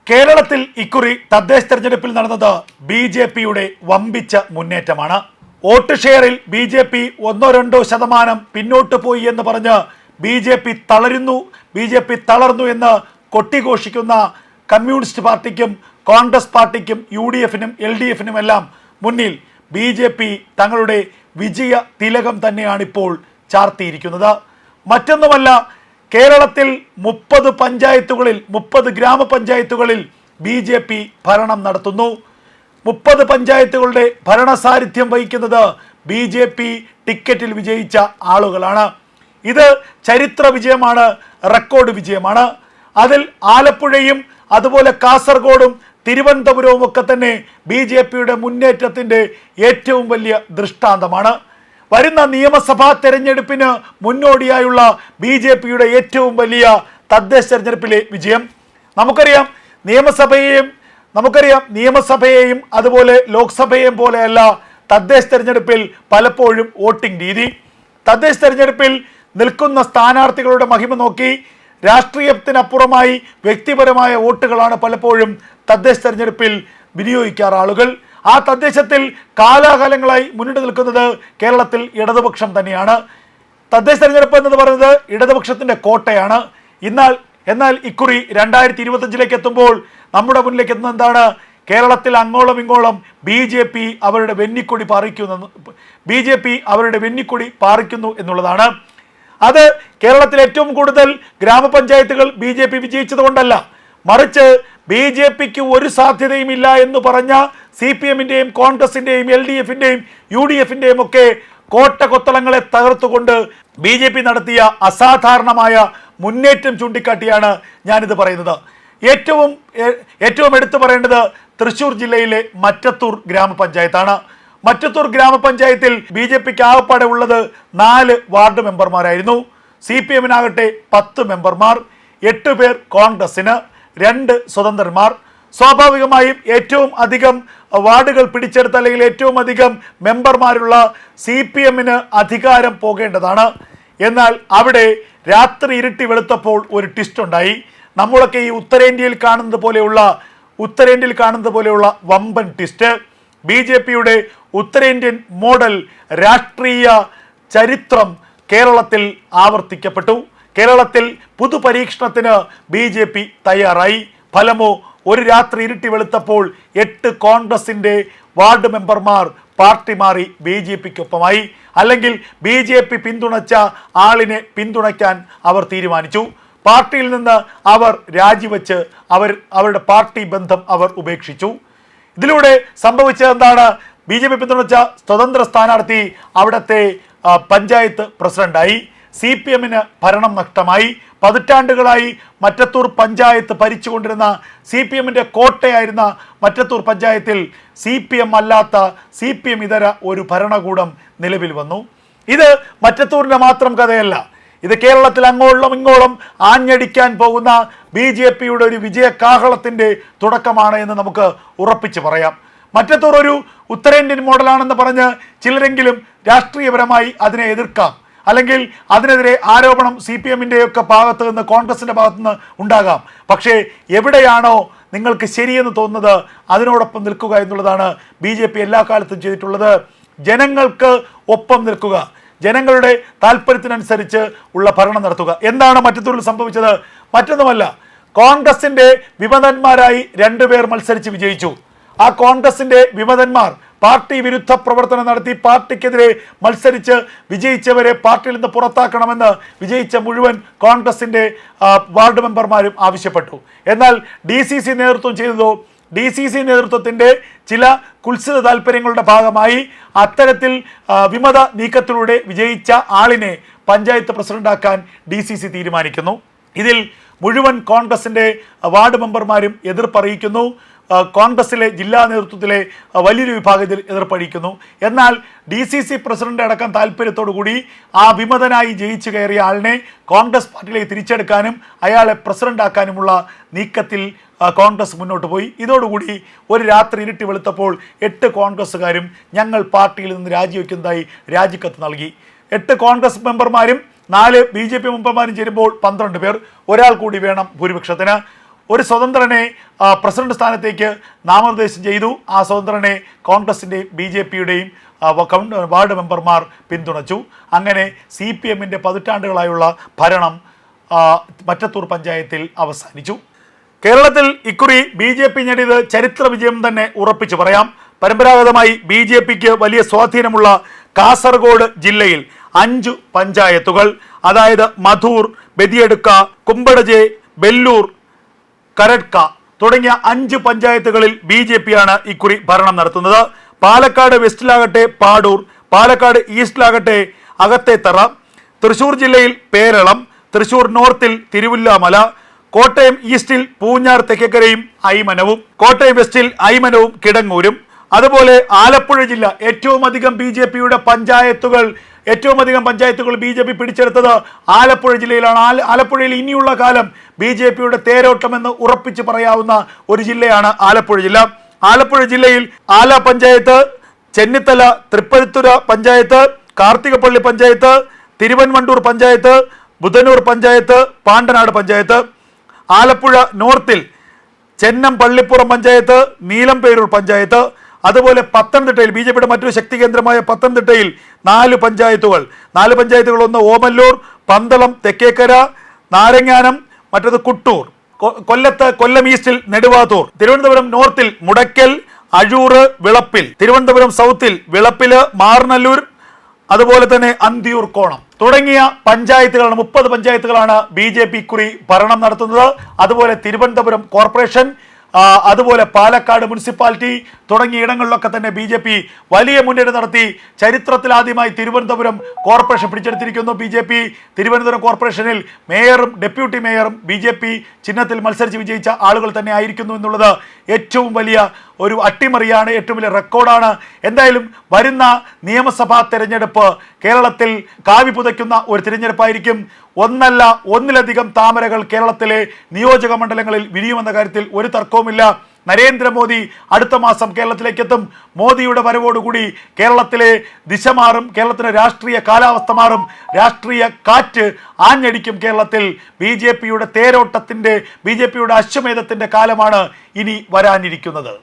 കേരളത്തിൽ ഇക്കുറി തദ്ദേശ തെരഞ്ഞെടുപ്പിൽ നടന്നത് ബി.ജെ.പിയുടെ വമ്പിച്ച മുന്നേറ്റമാണ്. വോട്ട് ഷെയറിൽ ബി.ജെ.പി 1-2% പിന്നോട്ട് പോയി എന്ന് പറഞ്ഞ് ബി.ജെ.പി തളർന്നു എന്ന് കൊട്ടിഘോഷിക്കുന്ന കമ്മ്യൂണിസ്റ്റ് പാർട്ടിക്കും കോൺഗ്രസ് പാർട്ടിക്കും യു.ഡി.എഫിനും എൽ.ഡി.എഫിനും എല്ലാം മുന്നിൽ ബി.ജെ.പി തങ്ങളുടെ വിജയ തിലകം തന്നെയാണിപ്പോൾ ചാർത്തിയിരിക്കുന്നത്. മറ്റൊന്നുമല്ല, കേരളത്തിൽ 30 പഞ്ചായത്തുകളിൽ 30 ഗ്രാമപഞ്ചായത്തുകളിൽ ബി.ജെ.പി ഭരണം നടത്തുന്നു. 30 പഞ്ചായത്തുകളുടെ ഭരണസാരഥ്യം വഹിക്കുന്നത് ബി.ജെ.പി ടിക്കറ്റിൽ വിജയിച്ച ആളുകളാണ്. ഇത് ചരിത്ര വിജയമാണ്, റെക്കോർഡ് വിജയമാണ്. അതിൽ ആലപ്പുഴയും അതുപോലെ കാസർഗോഡും തിരുവനന്തപുരവും ഒക്കെ തന്നെ ബി.ജെ.പിയുടെ മുന്നേറ്റത്തിൻ്റെ ഏറ്റവും വലിയ ദൃഷ്ടാന്തമാണ്. വരുന്ന നിയമസഭാ തെരഞ്ഞെടുപ്പിന് മുന്നോടിയായുള്ള ബി.ജെ.പിയുടെ ഏറ്റവും വലിയ തദ്ദേശ തെരഞ്ഞെടുപ്പിലെ വിജയം. നമുക്കറിയാം നിയമസഭയെയും അതുപോലെ ലോക്സഭയെയും പോലെയല്ല തദ്ദേശ തെരഞ്ഞെടുപ്പിൽ പലപ്പോഴും വോട്ടിംഗ് രീതി. തദ്ദേശ തെരഞ്ഞെടുപ്പിൽ നിൽക്കുന്ന സ്ഥാനാർത്ഥികളുടെ മഹിമ നോക്കി രാഷ്ട്രീയത്തിനപ്പുറമായി വ്യക്തിപരമായ വോട്ടുകളാണ് പലപ്പോഴും തദ്ദേശ തെരഞ്ഞെടുപ്പിൽ വിനിയോഗിക്കാറ് ആളുകൾ. ആ തദ്ദേശത്തിൽ കാലാകാലങ്ങളായി മുന്നിട്ട് നിൽക്കുന്നത് കേരളത്തിൽ ഇടതുപക്ഷം തന്നെയാണ്. തദ്ദേശ തെരഞ്ഞെടുപ്പ് എന്നത് പറയുന്നത് ഇടതുപക്ഷത്തിൻ്റെ കോട്ടയാണ്. എന്നാൽ ഇക്കുറി 2025 എത്തുമ്പോൾ നമ്മുടെ മുന്നിലേക്ക് എത്തുന്നത് എന്താണ്? കേരളത്തിൽ അങ്ങോളം ഇങ്ങോളം ബി.ജെ.പി അവരുടെ വെന്നിക്കൊടി പാറിക്കുന്നു എന്നുള്ളതാണ്. അത് കേരളത്തിൽ ഏറ്റവും കൂടുതൽ ഗ്രാമപഞ്ചായത്തുകൾ ബി.ജെ.പി വിജയിച്ചത് കൊണ്ടല്ല, മറിച്ച് ബി.ജെ.പിക്ക് ഒരു സാധ്യതയും ഇല്ല എന്ന് പറഞ്ഞ CPM-ൻ്റെയും കോൺഗ്രസിൻ്റെയും LDF-ൻ്റെയും UDF-ൻ്റെയും ഒക്കെ കോട്ടകൊത്തളങ്ങളെ തകർത്തുകൊണ്ട് ബി.ജെ.പി നടത്തിയ അസാധാരണമായ മുന്നേറ്റം ചൂണ്ടിക്കാട്ടിയാണ് ഞാനിത് പറയുന്നത്. ഏറ്റവും എടുത്തു പറയേണ്ടത് തൃശ്ശൂർ ജില്ലയിലെ മറ്റത്തൂർ ഗ്രാമപഞ്ചായത്താണ്. മറ്റത്തൂർ ഗ്രാമപഞ്ചായത്തിൽ ബി.ജെ.പിക്ക് ആകപ്പാടെ ഉള്ളത് 4 വാർഡ് മെമ്പർമാരായിരുന്നു. CPM-നാകട്ടെ 10 മെമ്പർമാർ, 8 പേർ കോൺഗ്രസിന്, 2 സ്വതന്ത്രന്മാർ. സ്വാഭാവികമായും ഏറ്റവും അധികം വാർഡുകൾ പിടിച്ചെടുത്ത അല്ലെങ്കിൽ ഏറ്റവും അധികം മെമ്പർമാരുള്ള CPM-ന് അധികാരം പോകേണ്ടതാണ്. എന്നാൽ അവിടെ രാത്രി ഇരുട്ടി വെളുത്തപ്പോൾ ഒരു ട്വിസ്റ്റ് ഉണ്ടായി. നമ്മളൊക്കെ ഈ ഉത്തരേന്ത്യയിൽ കാണുന്നത് പോലെയുള്ള വമ്പൻ ട്വിസ്റ്റ്. ബി.ജെ.പിയുടെ ഉത്തരേന്ത്യൻ മോഡൽ രാഷ്ട്രീയ ചരിത്രം കേരളത്തിൽ ആവർത്തിക്കപ്പെട്ടു. കേരളത്തിൽ പുതുപരീക്ഷണത്തിന് ബി.ജെ.പി തയ്യാറായി. ഫലമോ, ഒരു രാത്രി ഇരുട്ടി വെളുത്തപ്പോൾ 8 കോൺഗ്രസിൻ്റെ വാർഡ് മെമ്പർമാർ പാർട്ടി മാറി ബി.ജെ.പിക്കൊപ്പമായി. അല്ലെങ്കിൽ ബി.ജെ.പി പിന്തുണച്ച ആളിനെ പിന്തുണയ്ക്കാൻ അവർ തീരുമാനിച്ചു. പാർട്ടിയിൽ നിന്ന് അവർ രാജിവെച്ച് അവരുടെ പാർട്ടി ബന്ധം അവർ ഉപേക്ഷിച്ചു. ഇതിലൂടെ സംഭവിച്ചത് എന്താണ്? ബി.ജെ.പി പിന്തുണച്ച സ്വതന്ത്ര സ്ഥാനാർത്ഥി അവിടുത്തെ പഞ്ചായത്ത് പ്രസിഡന്റായി. CPM-ന് ഭരണം നഷ്ടമായി. പതിറ്റാണ്ടുകളായി മറ്റത്തൂർ പഞ്ചായത്ത് ഭരിച്ചുകൊണ്ടിരുന്ന CPM-ൻ്റെ കോട്ടയായിരുന്ന മറ്റത്തൂർ പഞ്ചായത്തിൽ CPM അല്ലാത്ത CPM ഇതര ഒരു ഭരണകൂടം നിലവിൽ വന്നു. ഇത് മറ്റത്തൂരിൻ്റെ മാത്രം കഥയല്ല. ഇത് കേരളത്തിൽ അങ്ങോളം ഇങ്ങോളം ആഞ്ഞടിക്കാൻ പോകുന്ന ബി.ജെ.പിയുടെ ഒരു വിജയകാഹളത്തിൻ്റെ തുടക്കമാണ് എന്ന് നമുക്ക് ഉറപ്പിച്ച് പറയാം. മറ്റത്തൂർ ഒരു ഉത്തരേന്ത്യൻ മോഡലാണെന്ന് പറഞ്ഞ് ചിലരെങ്കിലും രാഷ്ട്രീയപരമായി അതിനെ എതിർക്കാം, അല്ലെങ്കിൽ അതിനെതിരെ ആരോപണം CPM-ൻ്റെയൊക്കെ ഭാഗത്ത് നിന്ന് കോൺഗ്രസിൻ്റെ ഭാഗത്തു നിന്ന് ഉണ്ടാകാം. പക്ഷേ എവിടെയാണോ നിങ്ങൾക്ക് ശരിയെന്ന് തോന്നുന്നത് അതിനോടൊപ്പം നിൽക്കുക എന്നുള്ളതാണ് ബി.ജെ.പി എല്ലാ കാലത്തും ചെയ്തിട്ടുള്ളത്. ജനങ്ങൾക്ക് ഒപ്പം നിൽക്കുക, ജനങ്ങളുടെ താല്പര്യത്തിനനുസരിച്ച് ഉള്ള ഭരണം നടത്തുക. എന്താണ് മറ്റത്തൂരിൽ സംഭവിച്ചത്? മറ്റൊന്നുമല്ല, കോൺഗ്രസിൻ്റെ വിമതന്മാരായി 2 പേർ മത്സരിച്ച് വിജയിച്ചു. ആ കോൺഗ്രസിൻ്റെ വിമതന്മാർ പാർട്ടി വിരുദ്ധ പ്രവർത്തനം നടത്തി പാർട്ടിക്കെതിരെ മത്സരിച്ച് വിജയിച്ചവരെ പാർട്ടിയിൽ നിന്ന് പുറത്താക്കണമെന്ന് വിജയിച്ച മുഴുവൻ കോൺഗ്രസിൻ്റെ വാർഡ് മെമ്പർമാരും ആവശ്യപ്പെട്ടു. എന്നാൽ DCC നേതൃത്വം ചെയ്തതോ, DCC നേതൃത്വത്തിൻ്റെ ചില കുൽസിത താല്പര്യങ്ങളുടെ ഭാഗമായി അത്തരത്തിൽ വിമത നീക്കത്തിലൂടെ വിജയിച്ച ആളിനെ പഞ്ചായത്ത് പ്രസിഡന്റാക്കാൻ DCC തീരുമാനിക്കുന്നു. ഇതിൽ മുഴുവൻ കോൺഗ്രസിൻ്റെ വാർഡ് മെമ്പർമാരും എതിർപ്പറിയിക്കുന്നു. കോൺഗ്രസിലെ ജില്ലാ നേതൃത്വത്തിലെ വലിയൊരു വിഭാഗത്തിൽ എതിർപ്പറിയിക്കുന്നു. എന്നാൽ DCC പ്രസിഡന്റ് അടക്കം താല്പര്യത്തോടു കൂടി ആ വിമതനായി ജയിച്ചു കയറിയ ആളിനെ കോൺഗ്രസ് പാർട്ടിയിലേക്ക് തിരിച്ചെടുക്കാനും അയാളെ പ്രസിഡന്റാക്കാനുമുള്ള നീക്കത്തിൽ കോൺഗ്രസ് മുന്നോട്ട് പോയി. ഇതോടുകൂടി ഒരു രാത്രി ഇരുട്ടി വെളുത്തപ്പോൾ 8 കോൺഗ്രസ്സുകാരും ഞങ്ങൾ പാർട്ടിയിൽ നിന്ന് രാജിവെക്കുന്നതായി രാജിക്കത്ത് നൽകി. 8 കോൺഗ്രസ് മെമ്പർമാരും 4 ബി.ജെ.പി മെമ്പർമാരും ചേരുമ്പോൾ 12 പേർ. ഒരാൾ കൂടി വേണം ഭൂരിപക്ഷത്തിന്. ഒരു സ്വതന്ത്രനെ പ്രസിഡന്റ് സ്ഥാനത്തേക്ക് നാമനിർദ്ദേശം ചെയ്തു. ആ സ്വതന്ത്രനെ കോൺഗ്രസിൻ്റെയും BJPയുടെയും വാർഡ് മെമ്പർമാർ പിന്തുണച്ചു. അങ്ങനെ CPMന്റെ പതിറ്റാണ്ടുകളായുള്ള ഭരണം മറ്റത്തൂർ പഞ്ചായത്തിൽ അവസാനിച്ചു. കേരളത്തിൽ ഇക്കുറി BJP നേടിയത് ചരിത്ര വിജയം തന്നെ ഉറപ്പിച്ചു പറയാം. പരമ്പരാഗതമായി BJPക്ക് വലിയ സ്വാധീനമുള്ള കാസർഗോഡ് ജില്ലയിൽ 5 പഞ്ചായത്തുകൾ, അതായത് മധൂർ, ബദിയടുക്ക, കുമ്പടജെ, ബെല്ലൂർ, കരട്ക തുടങ്ങിയ 5 പഞ്ചായത്തുകളിൽ BJPയാണ് ഇക്കുറി ഭരണം നടത്തുന്നത്. പാലക്കാട് വെസ്റ്റിലാകട്ടെ പാടൂർ, പാലക്കാട് ഈസ്റ്റിലാകട്ടെ അകത്തേത്തറ, തൃശൂർ ജില്ലയിൽ പേരളം, തൃശൂർ നോർത്തിൽ തിരുവില്ലാമല, കോട്ടയം ഈസ്റ്റിൽ പൂഞ്ഞാർ തെക്കേക്കരയും ഐമനവും, കോട്ടയം വെസ്റ്റിൽ ഐമനവും കിടങ്ങൂരും. അതുപോലെ ആലപ്പുഴ ജില്ല ഏറ്റവും അധികം പഞ്ചായത്തുകൾ BJP പിടിച്ചെടുത്തത് ആലപ്പുഴ ജില്ലയിലാണ്. ആലപ്പുഴയിൽ ഇനിയുള്ള കാലം BJPയുടെ തേരോട്ടമെന്ന് ഉറപ്പിച്ച് പറയാവുന്ന ഒരു ജില്ലയാണ് ആലപ്പുഴ ജില്ല. ആലപ്പുഴ ജില്ലയിൽ ആല പഞ്ചായത്ത്, ചെന്നിത്തല, തൃപ്പരുത്തുര പഞ്ചായത്ത്, കാർത്തികപ്പള്ളി പഞ്ചായത്ത്, തിരുവൻവണ്ടൂർ പഞ്ചായത്ത്, ബുധനൂർ പഞ്ചായത്ത്, പാണ്ടനാട് പഞ്ചായത്ത്. ആലപ്പുഴ നോർത്തിൽ ചെന്നം പള്ളിപ്പുറം പഞ്ചായത്ത്, നീലംപേരൂർ പഞ്ചായത്ത്. അതുപോലെ പത്തനംതിട്ടയിൽ BJPയുടെ മറ്റൊരു ശക്തി കേന്ദ്രമായ പത്തനംതിട്ടയിൽ 4 പഞ്ചായത്തുകൾ. 4 പഞ്ചായത്തുകൾ: ഒന്ന് ഓമല്ലൂർ, പന്തളം, തെക്കേക്കര, നാരങ്ങാനം, മറ്റത് കുട്ടൂർ. കൊല്ലം ഈസ്റ്റിൽ നെടുവാത്തൂർ. തിരുവനന്തപുരം നോർത്തിൽ മുടക്കൽ, അഴൂറ്, വിളപ്പിൽ. തിരുവനന്തപുരം സൗത്തിൽ വിളപ്പില്, മാർനല്ലൂർ, അതുപോലെ തന്നെ അന്തിയൂർ കോണം തുടങ്ങിയ പഞ്ചായത്തുകളാണ് 30 പഞ്ചായത്തുകളാണ് BJP ഇക്കുറി ഭരണം നടത്തുന്നത്. അതുപോലെ തിരുവനന്തപുരം കോർപ്പറേഷൻ, അതുപോലെ പാലക്കാട് മുനിസിപ്പാലിറ്റി തുടങ്ങിയ ഇടങ്ങളിലൊക്കെ തന്നെ BJP വലിയ മുന്നേറ്റം നടത്തി. ചരിത്രത്തിൽ ആദ്യമായി തിരുവനന്തപുരം കോർപ്പറേഷൻ പിടിച്ചെടുത്തിരിക്കുന്നു BJP. തിരുവനന്തപുരം കോർപ്പറേഷനിൽ മേയറും ഡെപ്യൂട്ടി മേയറും BJP ചിഹ്നത്തിൽ മത്സരിച്ച് വിജയിച്ച ആളുകൾ തന്നെ ആയിരിക്കുന്നു എന്നുള്ളത് ഏറ്റവും വലിയ ഒരു അട്ടിമറിയാണ്, ഏറ്റവും വലിയ റെക്കോർഡാണ്. എന്തായാലും വരുന്ന നിയമസഭാ തെരഞ്ഞെടുപ്പ് കേരളത്തിൽ കാവി പുതയ്ക്കുന്ന ഒരു തിരഞ്ഞെടുപ്പായിരിക്കും. ഒന്നിലധികം താമരകൾ കേരളത്തിലെ നിയോജക മണ്ഡലങ്ങളിൽ വിരിയുമെന്ന കാര്യത്തിൽ ഒരു തർക്കവുമില്ല. നരേന്ദ്രമോദി അടുത്ത മാസം കേരളത്തിലേക്ക് എത്തും. മോദിയുടെ വരവോടുകൂടി കേരളത്തിലെ ദിശ മാറും, കേരളത്തിലെ രാഷ്ട്രീയ കാലാവസ്ഥ മാറും, രാഷ്ട്രീയ കാറ്റ് ആഞ്ഞടിക്കും. കേരളത്തിൽ BJPയുടെ തേരോട്ടത്തിൻ്റെ, BJPയുടെ അശ്വമേധത്തിൻ്റെ കാലമാണ് ഇനി വരാനിരിക്കുന്നത്.